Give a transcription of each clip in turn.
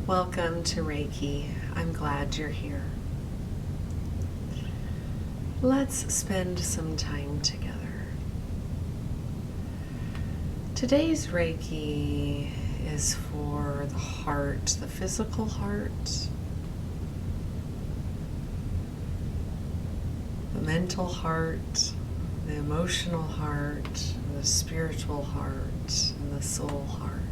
Welcome to Reiki. I'm glad you're here. Let's spend some time together. Today's Reiki is for the heart, the physical heart, the mental heart, the emotional heart, the spiritual heart, and the soul heart.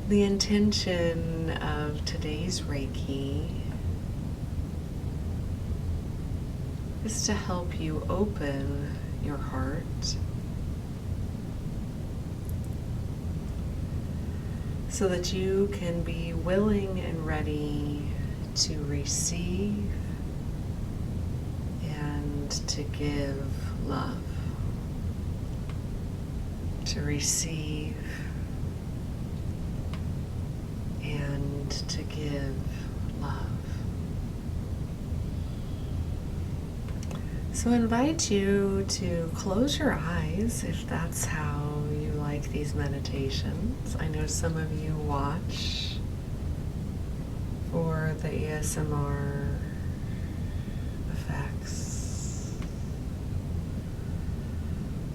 The intention of today's Reiki is to help you open your heart so that you can be willing and ready to receive and to give love. To receive and to give love. So I invite you to close your eyes if that's how you like these meditations. I know some of you watch for the ASMR effects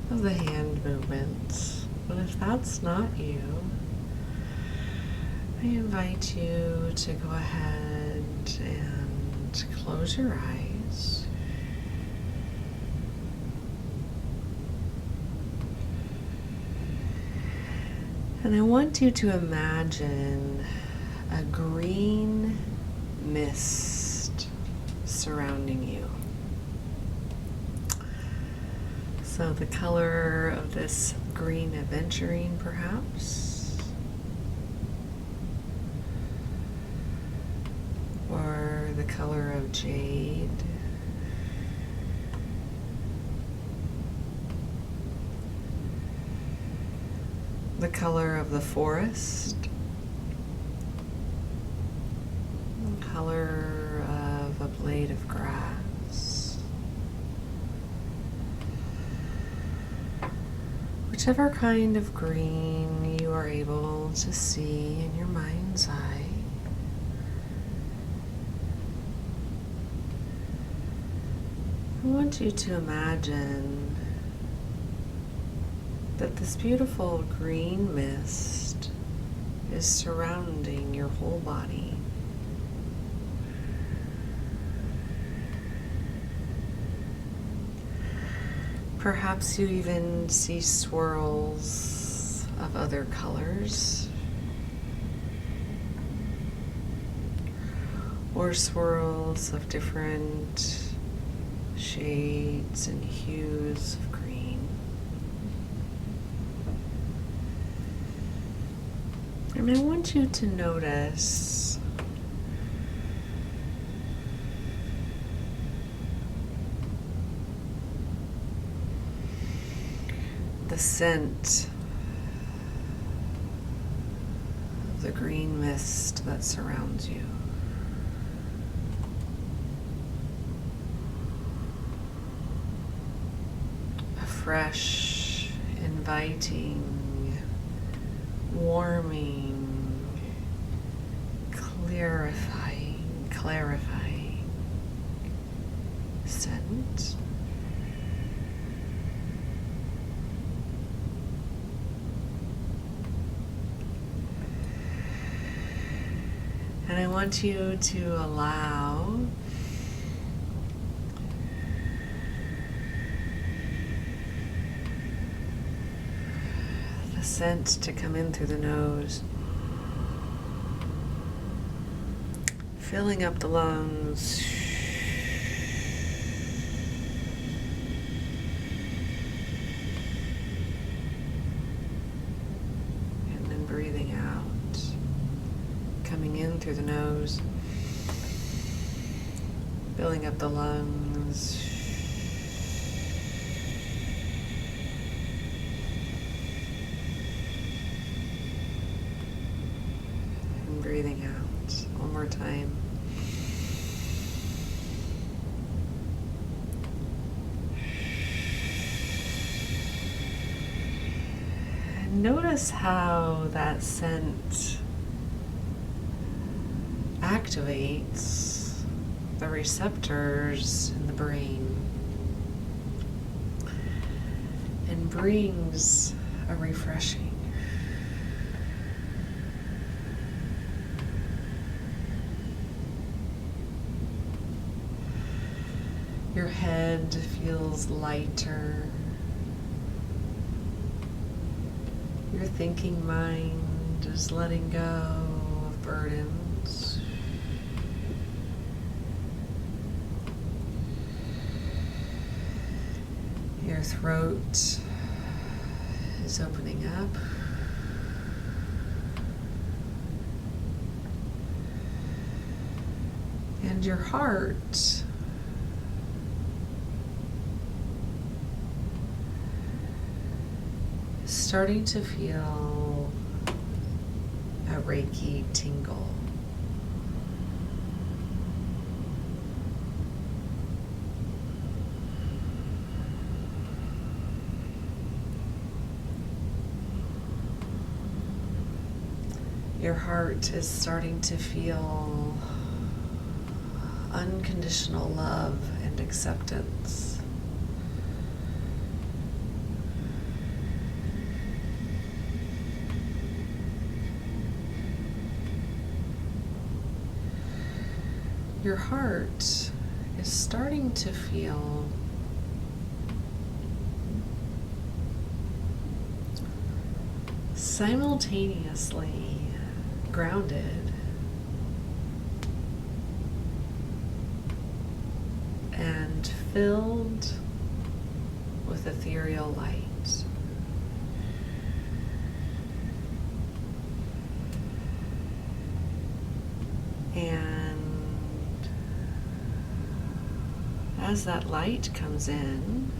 of the hand movements, but if that's not you, I invite you to go ahead and close your eyes. And I want you to imagine a green mist surrounding you. So the color of this green aventurine, perhaps, or the color of jade, the color of the forest, the color of a blade of grass, whichever kind of green you are able to see in your mind's eye. I want you to imagine that this beautiful green mist is surrounding your whole body. Perhaps you even see swirls of other colors, or swirls of different shades and hues of green. And I want you to notice the scent of the green mist that surrounds you. Fresh, inviting, warming, clarifying scent. And I want you to allow scent to come in through the nose, filling up the lungs, and then breathing out, coming in through the nose, filling up the lungs, breathing out. One more time. notice how that scent activates the receptors in the brain and brings a refreshing. Your head feels lighter. Your thinking mind is letting go of burdens. Your throat is opening up. And your heart is starting to feel a Reiki tingle. Your heart is starting to feel unconditional love and acceptance. Your heart is starting to feel simultaneously grounded and filled with ethereal light. And as that light comes in,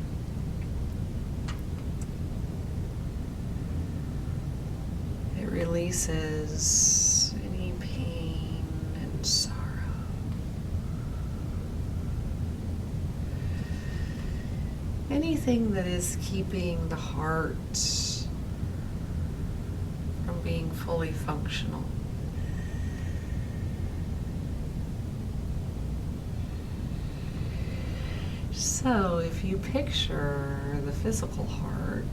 it releases any pain and sorrow. Anything that is keeping the heart from being fully functional. So if you picture the physical heart,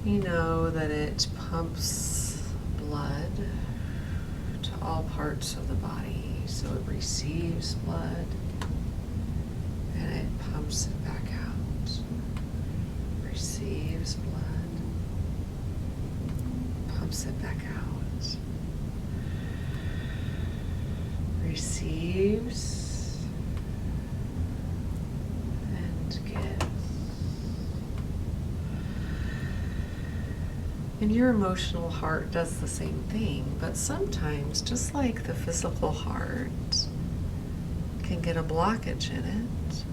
you know that it pumps blood to all parts of the body. So it receives blood and it pumps it back out. Receives blood. Pumps it back out. Receives and gives. And your emotional heart does the same thing, but sometimes, just like the physical heart can get a blockage in it,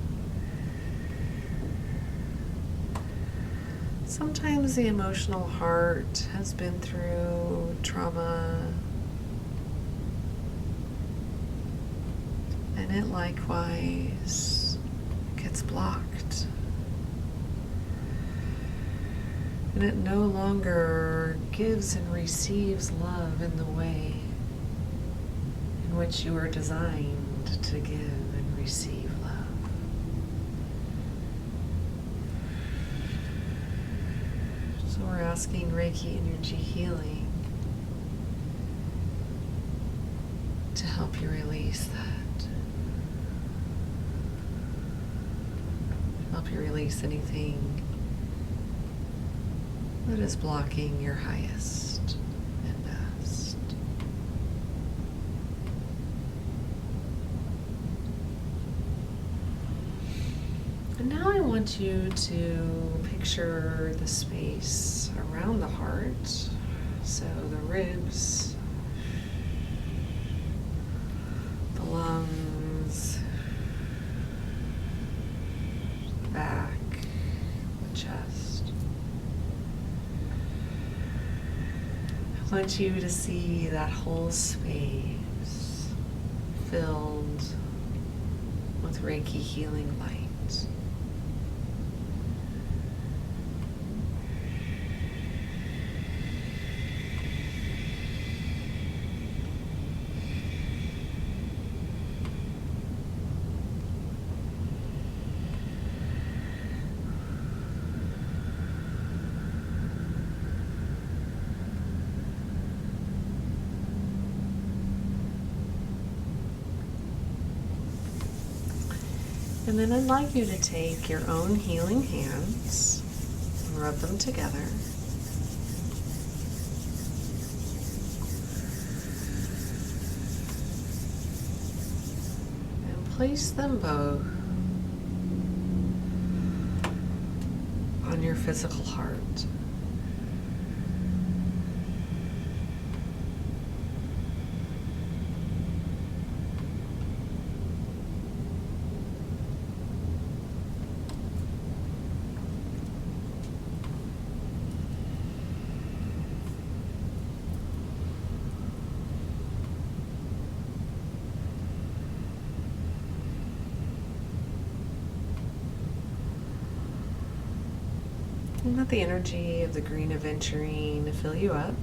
sometimes the emotional heart has been through trauma, and it likewise gets blocked. And it no longer gives and receives love in the way in which you are designed to give and receive love. So we're asking Reiki energy healing to help you release that. Help you release anything that is blocking your highest and best. And now I want you to picture the space around the heart, so the ribs, the lungs, the back, the chest. I want you to see that whole space filled with Reiki healing light. And then I'd like you to take your own healing hands and rub them together. And place them both on your physical heart. And let the energy of the green Aventurine fill you up.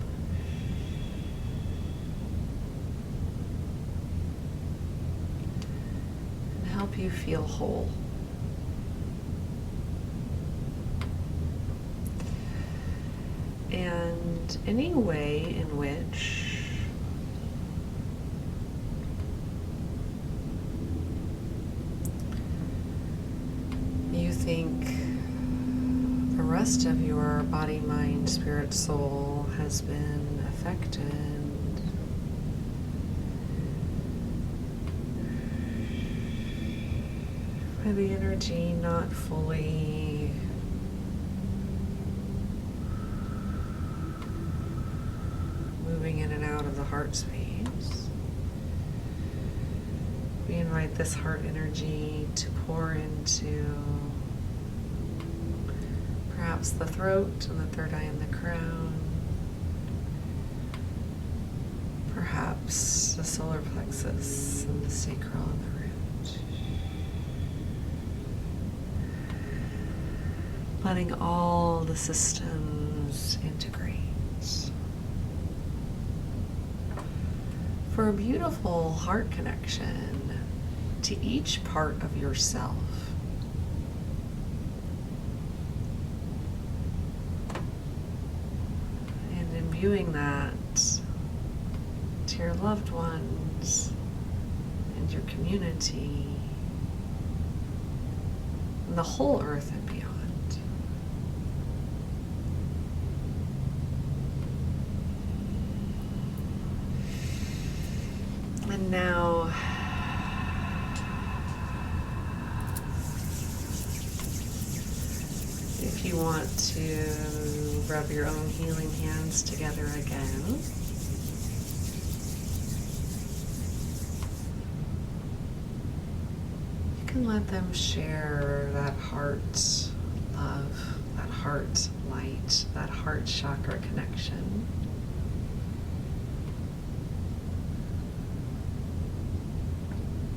And help you feel whole. And any way in which you think the rest of your body, mind, spirit, soul has been affected by the energy not fully moving in and out of the heart space. We invite this heart energy to pour into perhaps the throat and the third eye and the crown, perhaps the solar plexus and the sacral and the root. Letting all the systems integrate for a beautiful heart connection to each part of yourself. Imbuing that to your loved ones and your community and the whole earth and beyond. And now if you want to rub your own healing hands together again, you can let them share that heart love, that heart light, that heart chakra connection.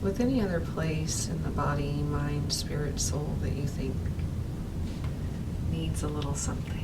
With any other place in the body, mind, spirit, soul that you think needs a little something.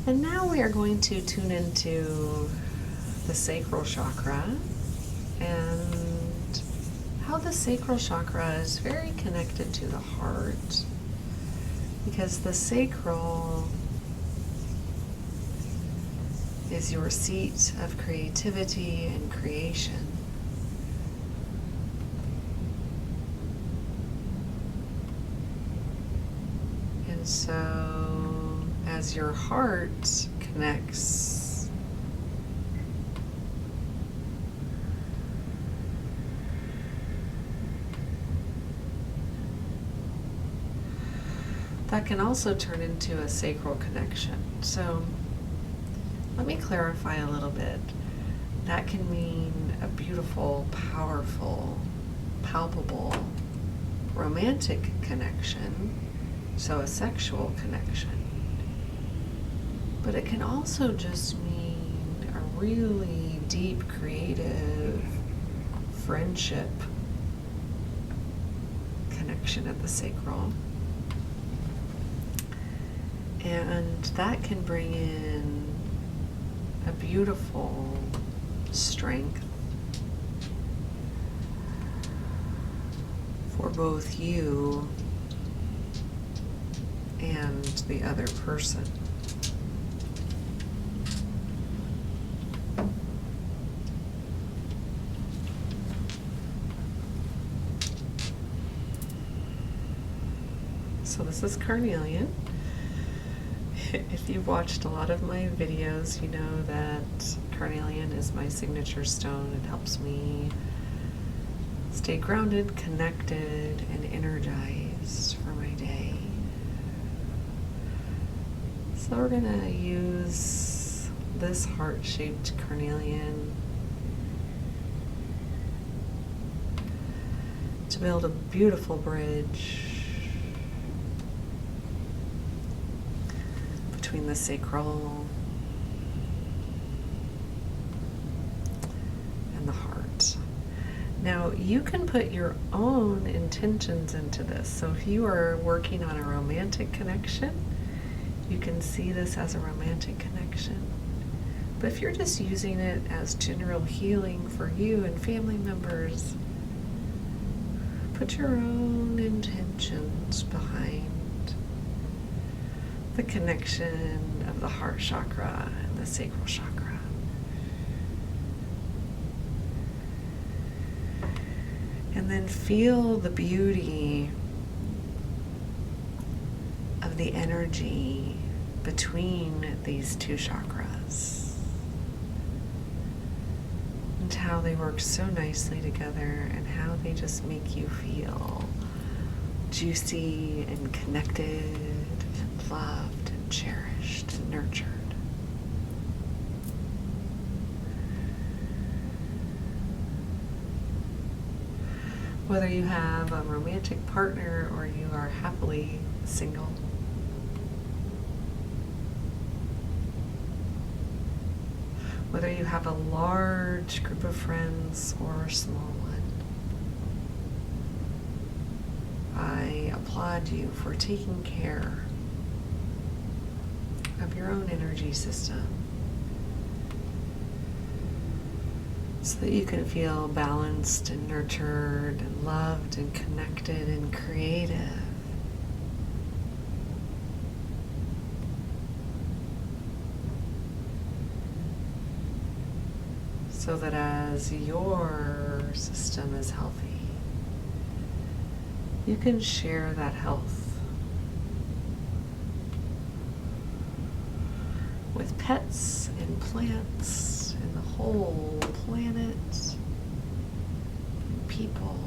And now we are going to tune into the sacral chakra and how the sacral chakra is very connected to the heart, because the sacral is your seat of creativity and creation. And so as your heart connects that can also turn into a sacral connection. So let me clarify a little bit. That can mean a beautiful, powerful, palpable, romantic connection, so a sexual connection. But it can also just mean a really deep, creative friendship connection at the sacral. And that can bring in a beautiful strength for both you and the other person. So this is Carnelian. If you've watched a lot of my videos, you know that Carnelian is my signature stone. It helps me stay grounded, connected, and energized for my day. So we're going to use this heart-shaped carnelian to build a beautiful bridge between the sacral and the heart. Now, you can put your own intentions into this. So if you are working on a romantic connection, you can see this as a romantic connection. But if you're just using it as general healing for you and family members, put your own intentions behind the connection of the heart chakra and the sacral chakra. And then feel the beauty of the energy between these two chakras and how they work so nicely together and how they just make you feel juicy and connected and loved and cherished and nurtured. Whether you have a romantic partner or you are happily single, whether you have a large group of friends or a small one, I applaud you for taking care of your own energy system so that you can feel balanced and nurtured and loved and connected and creative. So that as your system is healthy, you can share that health with pets and plants and the whole planet, and people,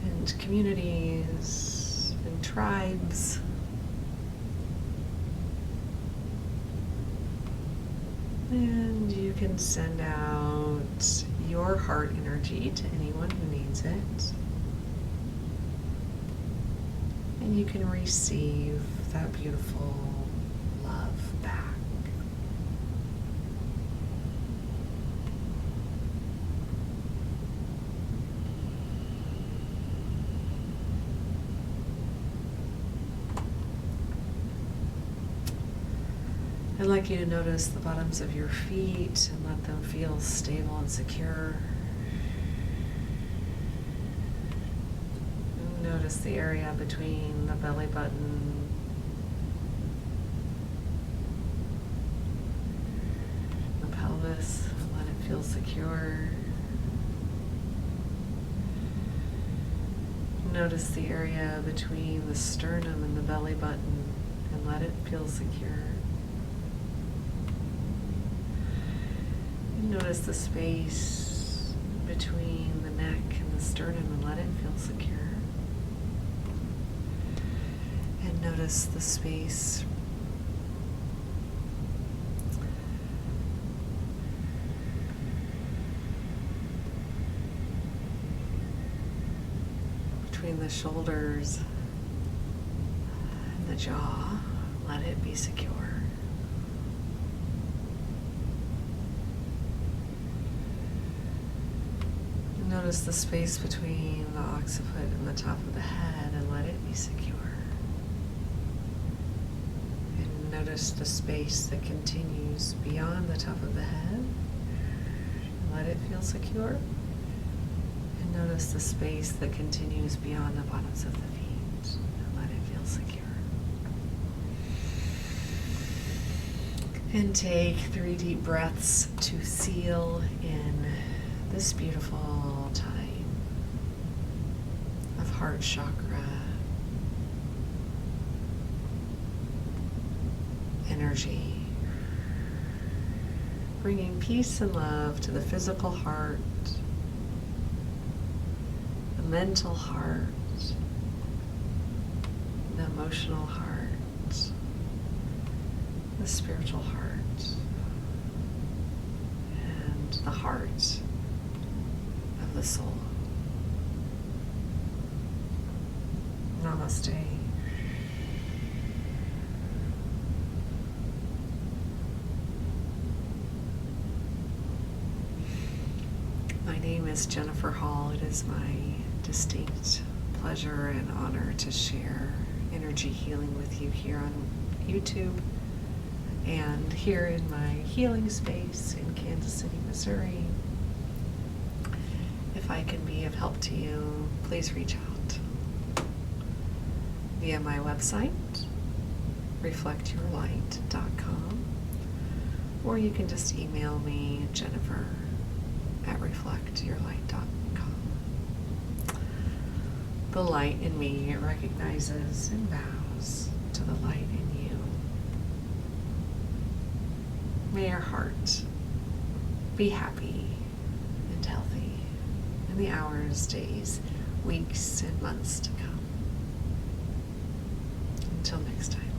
and communities and tribes. And you can send out your heart energy to anyone who needs it. And you can receive that beautiful love back. I'd like you to notice the bottoms of your feet and let them feel stable and secure. Notice the area between the belly button and the pelvis, and let it feel secure. Notice the area between the sternum and the belly button and let it feel secure. And notice the space between the neck and the sternum and let it feel secure. And notice the space between the shoulders and the jaw. Let it be secure. Notice the space between the occiput and the top of the head and let it be secure. And notice the space that continues beyond the top of the head and let it feel secure. And notice the space that continues beyond the bottoms of the feet and let it feel secure. And take 3 deep breaths to seal in this beautiful time of heart chakra energy, bringing peace and love to the physical heart, the mental heart, the emotional heart, the spiritual heart, and the heart of the soul. Namaste. My name is Jennifer Hall. It is my distinct pleasure and honor to share energy healing with you here on YouTube and here in my healing space in Kansas City, Missouri. If I can be of help to you, please reach out via my website, reflectyourlight.com, or you can just email me, Jennifer@reflectyourlight.com. The light in me recognizes and bows to the light in you. May your heart be happy and healthy in the hours, days, weeks, and months to come. Until next time.